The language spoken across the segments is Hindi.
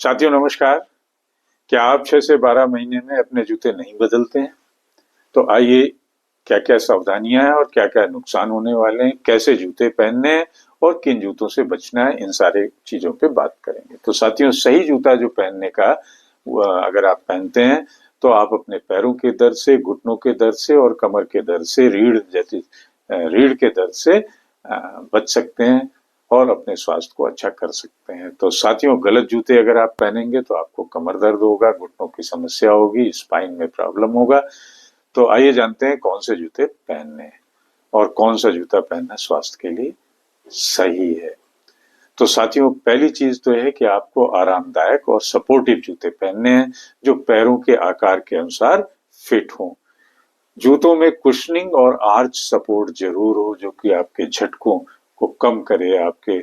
साथियों नमस्कार। क्या आप 6 से 12 महीने में अपने जूते नहीं बदलते हैं? तो आइए क्या क्या सावधानियां हैं और क्या क्या नुकसान होने वाले हैं, कैसे जूते पहनने हैं और किन जूतों से बचना है, इन सारे चीजों पे बात करेंगे। तो साथियों, सही जूता जो पहनने का अगर आप पहनते हैं तो आप अपने पैरों के दर्द से, घुटनों के दर्द से और कमर के दर्द से, रीढ़ के दर्द से बच सकते हैं और अपने स्वास्थ्य को अच्छा कर सकते हैं। तो साथियों, गलत जूते अगर आप पहनेंगे तो आपको कमर दर्द होगा, घुटनों की समस्या होगी, स्पाइन में प्रॉब्लम होगा। तो आइए जानते हैं कौन से जूते पहनने हैं और कौन सा जूता पहनना स्वास्थ्य के लिए सही है। तो साथियों, पहली चीज तो है कि आपको आरामदायक और सपोर्टिव जूते पहनने हैं जो पैरों के आकार के अनुसार फिट हों। जूतों में कुशनिंग और आर्च सपोर्ट जरूर हो जो कि आपके झटकों को कम करे, आपके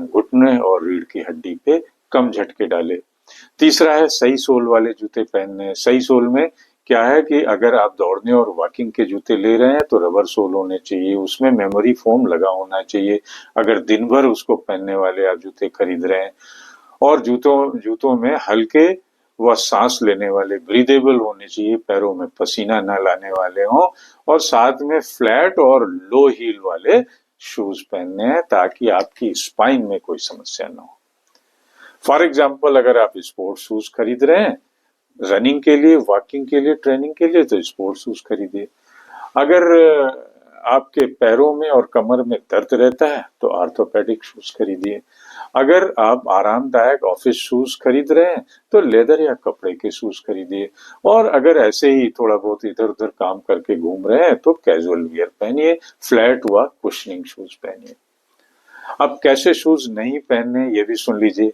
घुटने और रीढ़ की हड्डी पे कम झटके डाले। तीसरा है सही सोल वाले जूते पहनने। सही सोल में क्या है कि अगर आप दौड़ने और वॉकिंग के जूते ले रहे हैं तो रबर सोल होने चाहिए, उसमें मेमोरी फोम लगा होना चाहिए अगर दिन भर उसको पहनने वाले आप जूते खरीद रहे हैं। और जूतों में हल्के व सांस लेने वाले, ब्रीदेबल होने चाहिए, पैरों में पसीना न लाने वाले हों। और साथ में फ्लैट और लो हील वाले शूज पहनने हैं ताकि आपकी स्पाइन में कोई समस्या न हो। फॉर एग्जाम्पल, अगर आप स्पोर्ट्स शूज खरीद रहे हैं रनिंग के लिए, वॉकिंग के लिए, ट्रेनिंग के लिए, तो स्पोर्ट्स शूज खरीदिए। अगर आपके पैरों में और कमर में दर्द रहता है तो ऑर्थोपेडिक शूज खरीदिए। अगर आप आरामदायक ऑफिस शूज खरीद रहे हैं तो लेदर या कपड़े के शूज खरीदिए। और अगर ऐसे ही थोड़ा बहुत इधर उधर काम करके घूम रहे हैं तो कैजुअल वियर पहनिए, फ्लैट व कुशनिंग शूज पहनिए। अब कैसे शूज नहीं पहनने ये भी सुन लीजिए।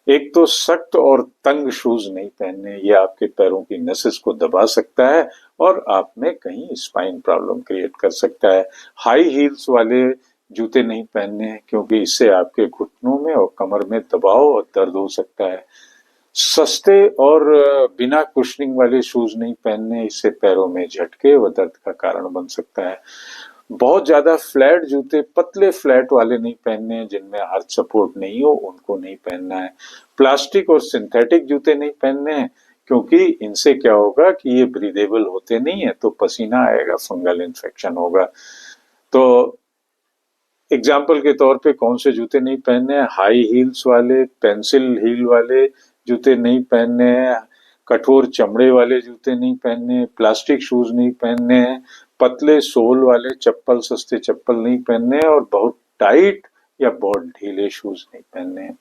एक तो सख्त और तंग शूज नहीं पहनने, ये आपके पैरों की नसेस को दबा सकता है और आप में कहीं स्पाइन प्रॉब्लम क्रिएट कर सकता है। हाई हील्स वाले जूते नहीं पहनने हैं क्योंकि इससे आपके घुटनों में और कमर में दबाव और दर्द हो सकता है। सस्ते और बिना कुशनिंग वाले शूज नहीं पहनने, इससे पैरों में झटके व दर्द का कारण बन सकता है। बहुत ज्यादा फ्लैट जूते, पतले फ्लैट वाले नहीं पहनने हैं जिनमें आर्च सपोर्ट नहीं हो, उनको नहीं पहनना है। प्लास्टिक और सिंथेटिक जूते नहीं पहनने हैं क्योंकि इनसे क्या होगा कि ये ब्रीदेबल होते नहीं है तो पसीना आएगा, फंगल इन्फेक्शन होगा। तो एग्जाम्पल के तौर पे कौन से जूते नहीं पहनने हैं? हाई हील्स वाले, पेंसिल हील वाले जूते नहीं पहनने हैं, कठोर चमड़े वाले जूते नहीं पहनने हैं, प्लास्टिक शूज नहीं पहनने हैं, पतले सोल वाले चप्पल, सस्ते चप्पल नहीं पहनने हैं और बहुत टाइट या बहुत ढीले शूज नहीं पहनने हैं।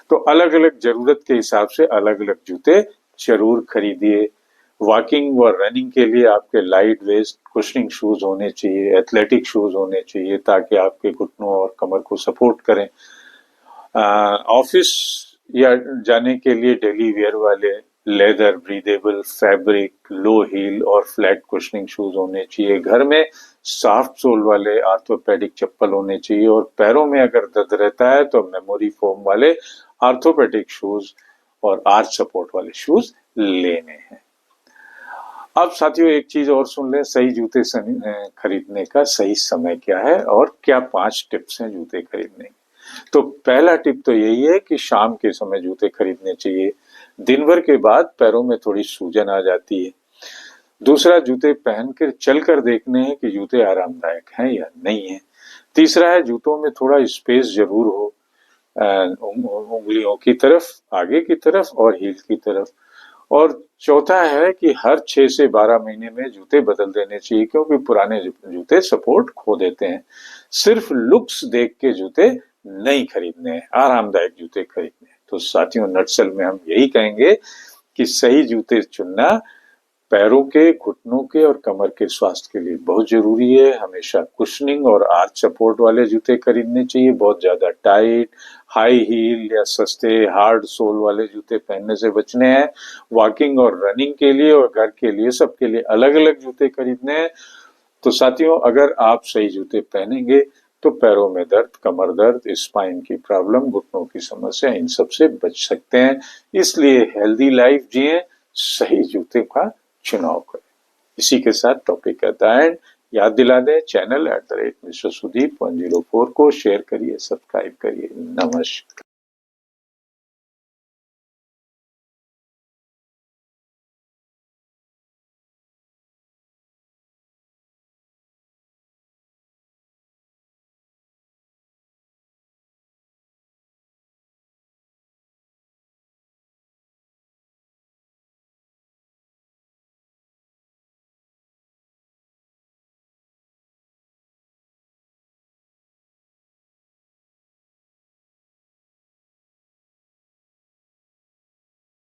तो अलग अलग जरूरत के हिसाब से अलग अलग जूते जरूर खरीदिए। वॉकिंग व रनिंग के लिए आपके लाइट वेस्ट कुशनिंग शूज होने चाहिए, एथलेटिक शूज होने चाहिए ताकि आपके घुटनों और कमर को सपोर्ट करें। ऑफिस या जाने के लिए डेली वेयर वाले लेदर, ब्रीदेबल, फैब्रिक, लो हील और फ्लैट कुशनिंग शूज होने चाहिए। घर में सॉफ्ट सोल वाले ऑर्थोपेडिक चप्पल होने चाहिए और पैरों में अगर दर्द रहता है तो मेमोरी फोम वाले ऑर्थोपेडिक शूज और आर्च सपोर्ट वाले शूज लेने हैं। अब साथियों एक चीज और सुन लें, सही जूते खरीदने का सही समय क्या है और क्या 5 टिप्स हैं जूते खरीदने की। तो पहला टिप तो यही है कि शाम के समय जूते खरीदने चाहिए। दिन भर के बाद पैरों में थोड़ी सूजन आ जाती है। दूसरा, जूते पहन कर चल कर देखने हैं कि जूते आरामदायक हैं या नहीं है। तीसरा है जूतों में थोड़ा स्पेस जरूर हो, उंगलियों की तरफ, आगे की तरफ और हील की तरफ। और चौथा है कि हर 6 से 12 महीने में जूते बदल देने चाहिए क्योंकि पुराने जूते सपोर्ट खो देते हैं। सिर्फ लुक्स देख के जूते नहीं खरीदने हैं, आरामदायक जूते खरीदने हैं। तो साथियों, नटसल में हम यही कहेंगे कि सही जूते चुनना पैरों के, घुटनों के और कमर के स्वास्थ्य के लिए बहुत जरूरी है। हमेशा कुशनिंग और आर्च सपोर्ट वाले जूते खरीदने चाहिए। बहुत ज्यादा टाइट, हाई हील या सस्ते हार्ड सोल वाले जूते पहनने से बचने हैं। वॉकिंग और रनिंग के लिए और घर के लिए, सबके लिए अलग अलग जूते खरीदने हैं। तो साथियों, अगर आप सही जूते पहनेंगे तो पैरों में दर्द, कमर दर्द, स्पाइन की प्रॉब्लम, घुटनों की समस्या, इन सब से बच सकते हैं। इसलिए हेल्दी लाइफ जिए, सही जूते का चुनाव करें। इसी के साथ टॉपिक कहता है, याद दिला दें, चैनल @Mr. Sudeep 104 को शेयर करिए, सब्सक्राइब करिए। नमस्कार।